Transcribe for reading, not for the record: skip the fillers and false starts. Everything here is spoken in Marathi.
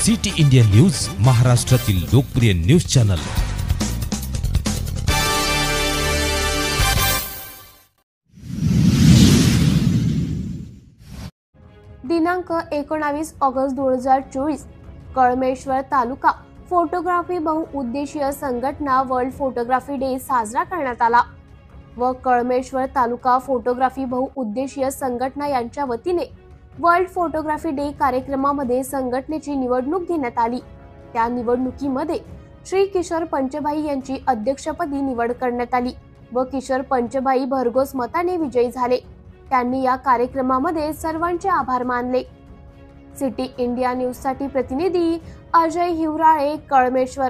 सिटी इंडिया न्यूज, महाराष्ट्रातील लोकप्रिय न्यूज चॅनल। दिनांक 19 ऑगस्ट 2024 कळमेश्वर तालुका फोटोग्राफी बहुउद्देशीय संघटना वर्ल्ड फोटोग्राफी डे साजरा करण्यात आला व कळमेश्वर तालुका फोटोग्राफी बहुउद्देशीय संघटना यांच्या वतीने वर्ल्ड फोटोग्राफी डे कार्यक्रमामध्ये संघटनेची निवडणूक घेण्यात आली। त्या निवडणुकीमध्ये श्री किशोर पंचभाई यांची अध्यक्षपदी निवड करण्यात आली व किशोर पंचभाई भरघोस मताने विजयी झाले। त्यांनी या कार्यक्रमामध्ये सर्वांचे आभार मानले। सिटी इंडिया न्यूज साठी प्रतिनिधी अजय हिवराळे, कळमेश्वर।